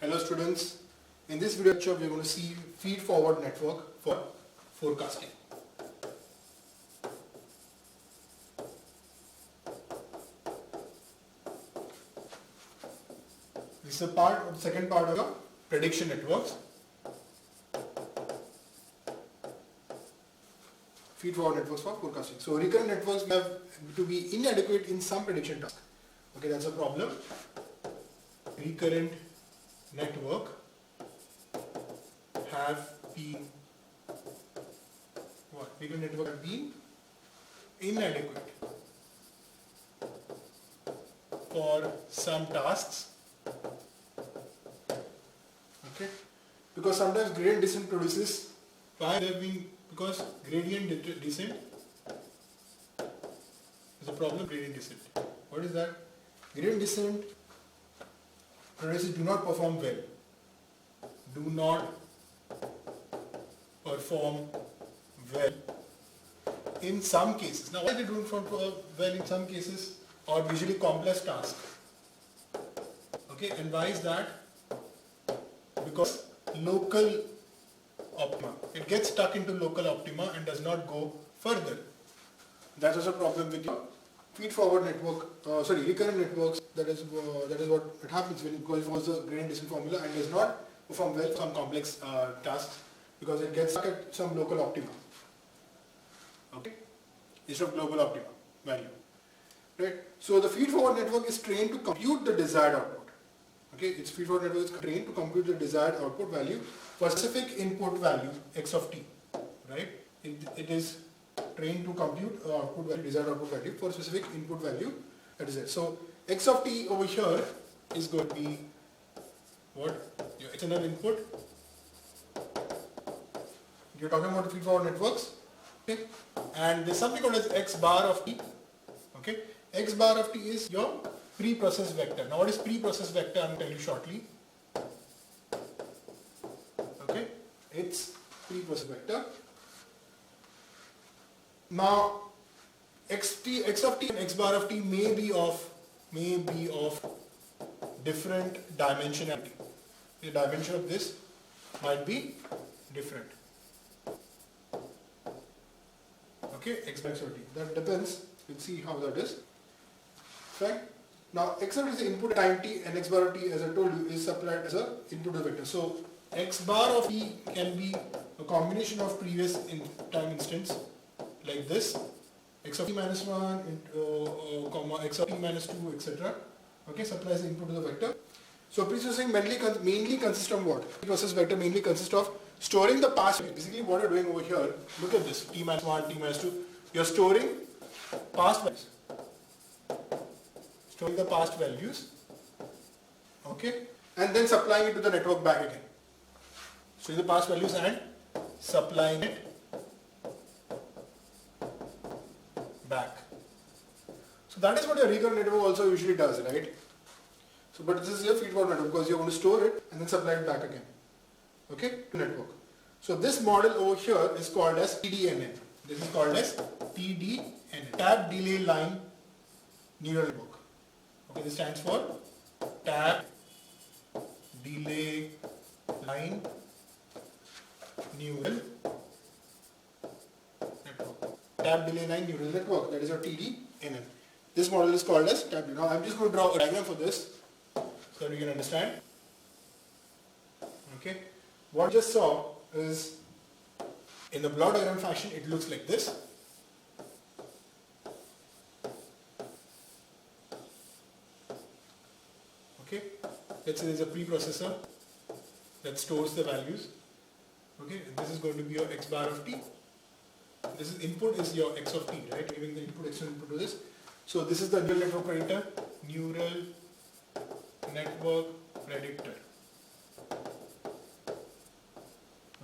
Hello students, in this video lecture we are going to see feed-forward network for forecasting. This is the second part of the prediction networks. Feed-forward networks for forecasting. So recurrent networks have to be inadequate in some prediction task. Okay, that's a problem. Recurrent network have been inadequate for some tasks. Okay, because sometimes gradient descent produces. Why they have been? Because gradient descent is a problem. Gradient descent. What is that? Gradient descent produces do not perform well. Do not perform well in some cases. Now, why they don't perform well in some cases or usually complex tasks? Okay, and why is that? Because local optima. It gets stuck into local optima and does not go further. That is a problem with your feed-forward network. Recurrent networks. That is what it happens when it follows the gradient descent formula and does not perform well some complex tasks because it gets stuck at some local optima. Okay, instead of global optima value. Right. So the feed-forward network is trained to compute the desired output. Okay, its feed-forward network is trained to compute the desired output value for specific input value x of t. Right. It is trained to compute output value, desired output value for specific input value that is it. So x of t over here is going to be what? Your external input. You're talking about the feed-forward networks. Okay, and there's something called as x bar of t. Okay, x bar of t is your pre-processed vector. Now, what is pre-processed vector? I'm going to tell you shortly. Okay, it's pre-processed vector. Now, x of t and x bar of t may be of different dimensionality. The dimension of this might be different. Okay, x bar of t. That depends. We'll see how that is. Right? Now, x of t is the input time t and x bar of t, as I told you, is supplied as an input vector. So, x bar of t can be a combination of previous time instants like this, x of t minus 1, x of t minus 2, etc. Okay, supplies the input to the vector. So, pre-processing mainly consists of what? Pre-process vector mainly consists of storing the past. Basically, what you're doing over here, look at this, t minus 1, t minus 2, you're storing past values. Storing the past values, okay, and then supplying it to the network back again. So the past values and supplying it back. So that is what your recurrent network also usually does, right? So, but this is your feed-forward network because you're going to store it and then supply it back again. Okay, network. So this model over here is called as TDNN. This is called as TDNN, Tap Delay Line Neural Network. Okay, this stands for Tap Delay Line Neural Network. Tap Delay Line Neural Network, that is your TDNN. This model is called as tap delay. Now I'm just going to draw a diagram for this so that we can understand. Okay, what you just saw is in the block diagram fashion, it looks like this. Okay, let's say there is a preprocessor that stores the values. Okay, and this is going to be your x bar of t. This is input is your x of t, right? Giving the input external input to this. So this is the neural network predictor. Neural network predictor.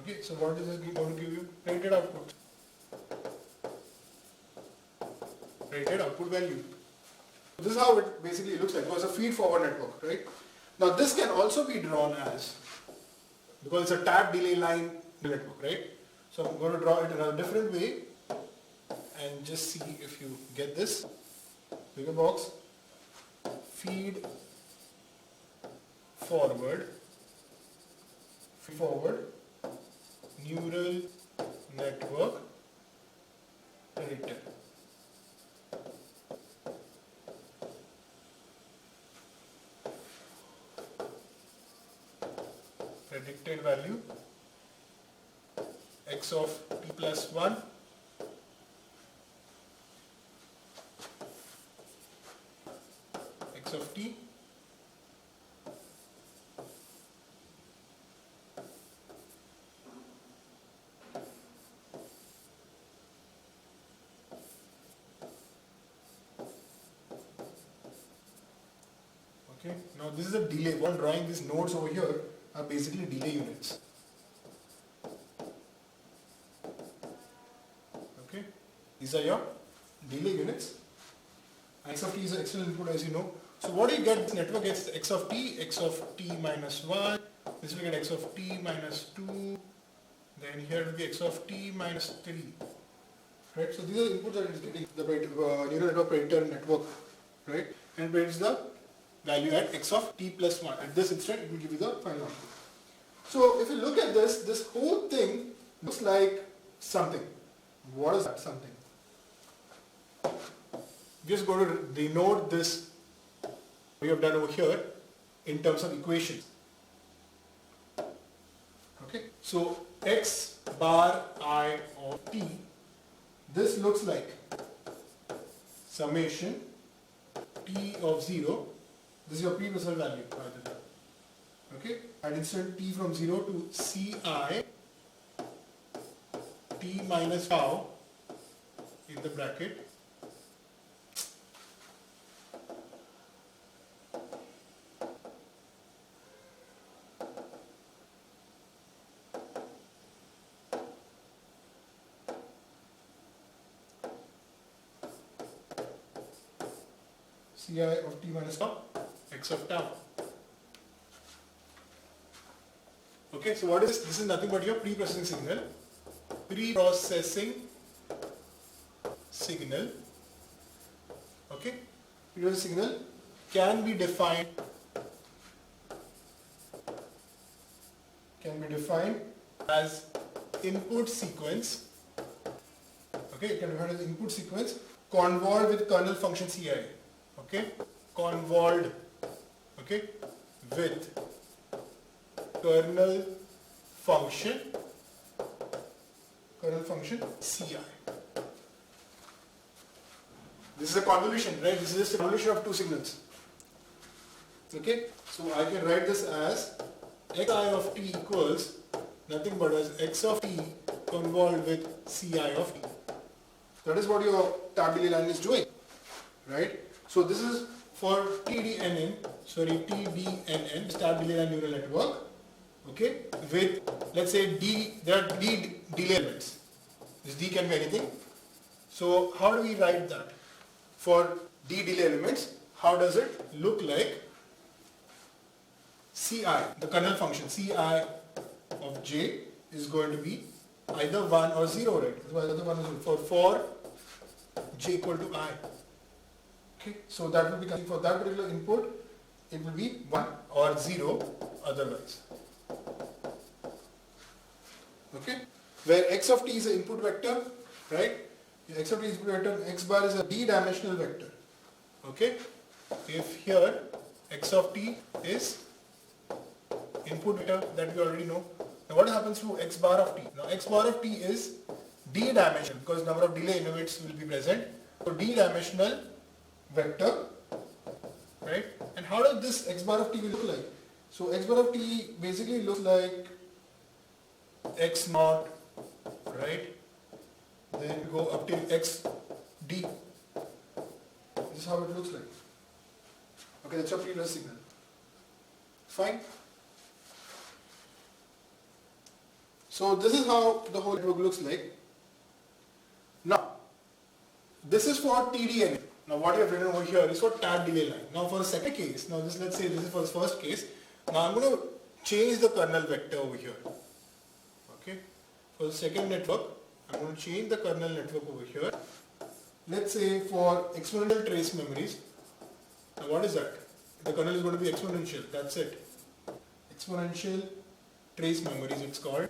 Okay, so what is it going to give you? Predicted output. Predicted output value. This is how it basically looks like. It was a feed-forward network, right? Now this can also be drawn as, because it's a tap delay line network, right? So I'm going to draw it in a different way and just see if you get this. Bigger box. Feed forward forward neural network predictor. Predicted value x of t plus 1 x of t okay. Now this is a delay. While drawing these nodes over here are basically delay units. Okay, these are your delay units. X of t is an external input, as you know. So what do you get? This network gets x of t minus 1. This will get x of t minus 2. Then here will be x of t minus 3. Right? So these are the inputs that it is getting the neural network predictor network, right? And predicts the value at x of t plus 1. At this instant, it will give you the final output. So if you look at this, this whole thing looks like something. What is that something? Just going to denote this we have done over here in terms of equations. Okay, so x bar I of t, this looks like summation t of 0. This is your pre-result value, by the way. Okay, at instant t from 0 to ci t minus tau in the bracket ci of t minus tau x of tau. Okay, so what is this? This is nothing but your pre-processing signal. Pre-processing signal. Okay, pre-processing signal can be defined as input sequence. Okay, it can be defined as input sequence convolved with kernel function ci. Okay, convolved. Okay, with kernel function ci. This is a convolution, right? This is just a convolution of two signals. Okay, so I can write this as xi of t equals nothing but as x of t convolved with ci of t. That is what your tabulae line is doing, right? So this is for TDNN, tabulae line neural network. Okay, with let's say d, there are d delay elements. This d can be anything. So how do we write that? For d delay elements, how does it look like? Ci, the kernel function ci of j is going to be either 1 or 0, right? Either 1 or 0 for j equal to I. Okay, so that will be for that particular input, it will be 1 or 0 otherwise. Okay, where x of t is an input vector, right? X of t is input vector, x bar is a d-dimensional vector. Okay, if here x of t is input vector that we already know. Now what happens to x bar of t? Now x bar of t is d-dimensional because number of delay elements will be present. So d-dimensional vector, right? And how does this x bar of t will look like? So x bar of t basically looks like x naught, right? Then go up till x d. This is how it looks like. Okay, that's your previous signal. Fine. So this is how the whole network looks like. Now, this is for TDNN. Now what you have written over here is for tab delay line. Now for the second case, now this, let's say this is for the first case. Now I'm going to change the kernel vector over here. Okay. For the second network, I'm going to change the kernel network over here. Let's say for exponential trace memories. Now what is that? The kernel is going to be exponential. That's it. Exponential trace memories it's called.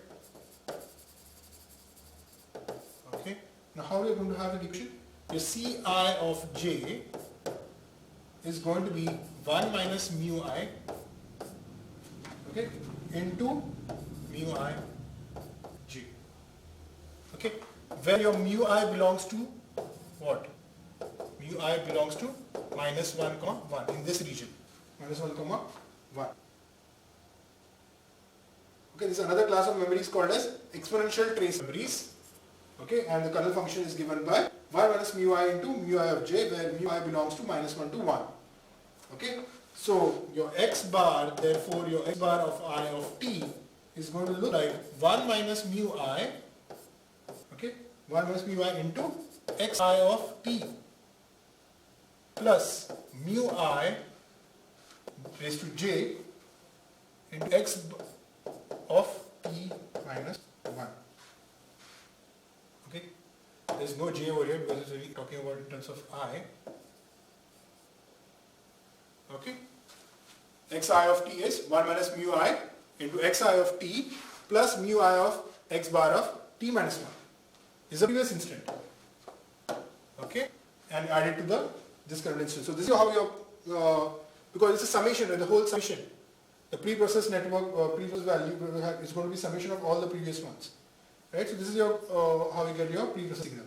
Okay. Now how are you going to have the equation? Your Ci of j is going to be 1 minus mu I, okay, into mu I j. Okay, where your mu I belongs to what? Mu I belongs to minus 1 comma 1 in this region. Minus 1 comma 1. Okay, this is another class of memories called as exponential trace memories. Okay, and the kernel function is given by 1 minus mu I into mu I of j, where mu I belongs to minus 1 to 1. Okay, so your x bar, therefore your x bar of I of t is going to look like 1 minus mu I, okay, 1 minus mu I into x I of t plus mu I raised to j into x of t minus 1. Okay, there is no j over here because it's really talking about in terms of I. Okay, xi of t is 1 minus mu I into xi of t plus mu I of x bar of t minus 1. This is the previous instant. Okay, and add it to this current instant. So this is how your because it's a summation, right? The whole summation. The pre-processed network previous value is going to be summation of all the previous ones. Right? So this is your how you get your pre-processed signal.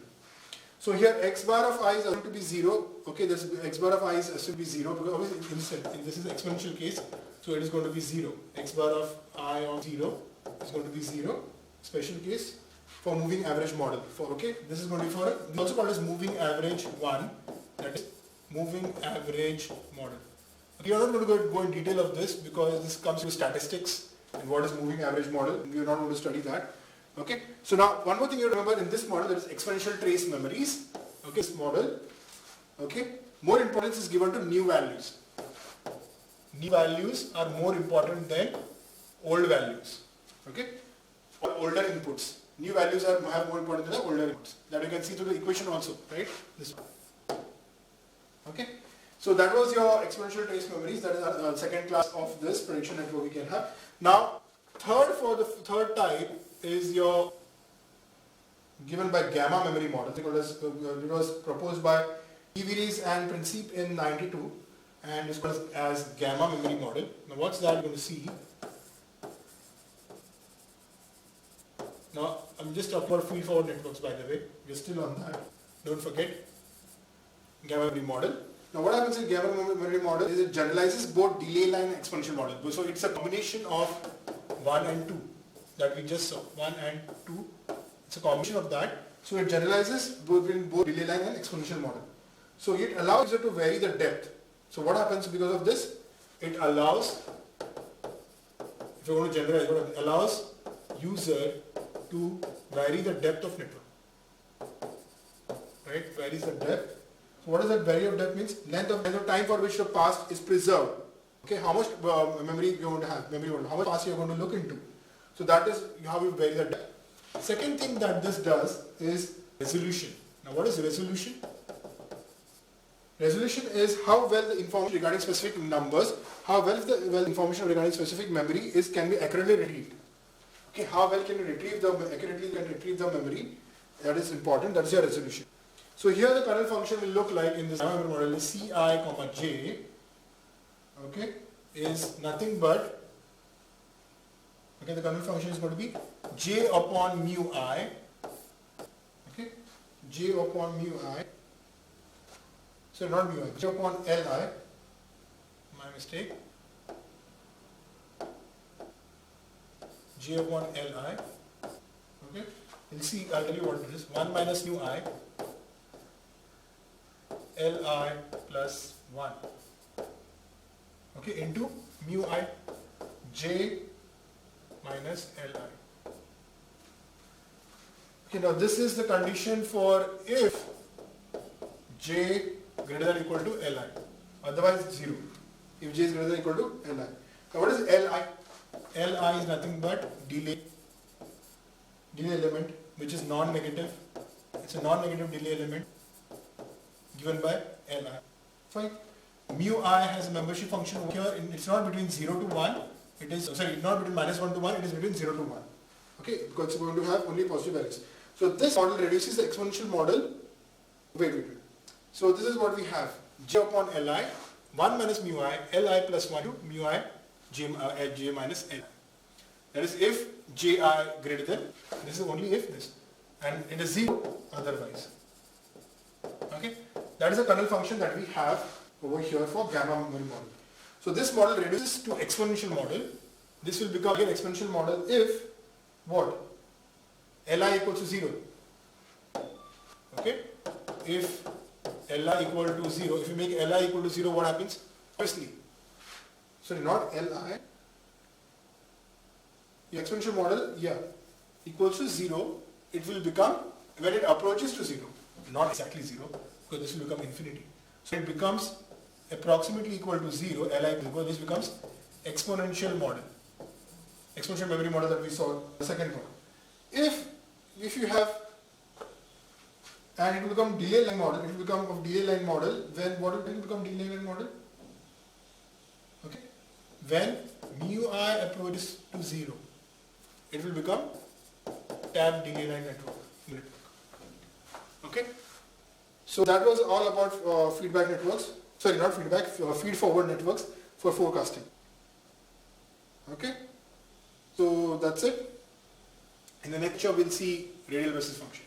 So here x bar of I is assumed to be 0. Okay, this x bar of I is assumed to be 0 because obviously this is exponential case, so it is going to be 0. X bar of I of 0 is going to be 0. Special case for moving average model. Okay, this is going to be for also called as moving average 1. That is moving average model. Okay, we are not going to go in detail of this because this comes with statistics and what is moving average model. We are not going to study that. Okay, so now one more thing you remember in this model, there is exponential trace memories. Okay, this model. Okay, more importance is given to new values. New values are more important than old values. Okay, or older inputs. New values have more importance than the older inputs. That you can see through the equation also, right? This one. Okay, so that was your exponential trace memories. That is our second class of this prediction network we can have. Now, third type is your given by gamma memory model. It was proposed by Iveris and Principe in 92 and is called as gamma memory model. Now what's that you're going to see? Now I'm just talking about feed forward networks, by the way. We're still on that. Don't forget gamma memory model. Now what happens in gamma memory model is it generalizes both delay line and exponential model. So it's a combination of 1 and 2. That we just saw, 1 and 2, it's a combination of that. So it generalizes between both delay line and exponential model. So it allows you to vary the depth. So what happens because of this? It allows, if you want to generalize, it allows user to vary the depth of network. Right, varies the depth. So what does that vary of depth means? Length of time for which the past is preserved. Okay, how much memory you are going to have, how much past you are going to look into. So that is how you vary the depth. Second thing that this does is resolution. Now what is resolution? Resolution is how well the information regarding specific numbers, how well the information regarding specific memory can be accurately retrieved. Okay, how well can you accurately retrieve the memory? That is important. That is your resolution. So here the kernel function will look like in this model is Ci, j. Okay, is nothing but. Okay, the kernel function is going to be j upon mu I. Okay, j upon mu I. So not mu I, j upon Li. My mistake. J upon Li. Okay, we'll see. I'll tell you what it is. 1 minus mu I. Li plus 1. Okay, into mu I j minus Li. Okay, now this is the condition for if j greater than or equal to Li. Otherwise 0. If j is greater than or equal to Li. Now what is Li? Li is nothing but delay element which is non-negative. It's a non-negative delay element given by Li. Fine. Mu I has a membership function over here. It's not between 0 to 1. It is, sorry, not between -1 to 1, it is between 0 to 1. Okay, because it's going to have only positive values. So this model reduces the exponential model. Wait. So this is what we have. J upon Li, 1 minus mu I, Li plus 1 to mu I, J minus Li. That is if Ji greater than, this is only if this. And it is 0 otherwise. Okay, that is a kernel function that we have over here for gamma memory model. So this model reduces to exponential model. This will become again exponential model if what? Li equals to 0. Okay, if Li equal to 0, if you make Li equal to 0, what happens? Obviously, sorry, not Li, the exponential model, yeah, equals to 0, it will become, when it approaches to 0, not exactly 0, because this will become infinity. So it becomes approximately equal to 0, Li, because this becomes exponential model, exponential memory model that we saw, the second one. If you have, and it will become delay line model, it will become of delay line model, when what will it become delay line model? Okay, when mu I approaches to 0, it will become tab delay line network. Okay, so that was all about feedback networks, sorry, not feedback, feed forward networks for forecasting. Okay, so that's it. In the next lecture we'll see radial basis function.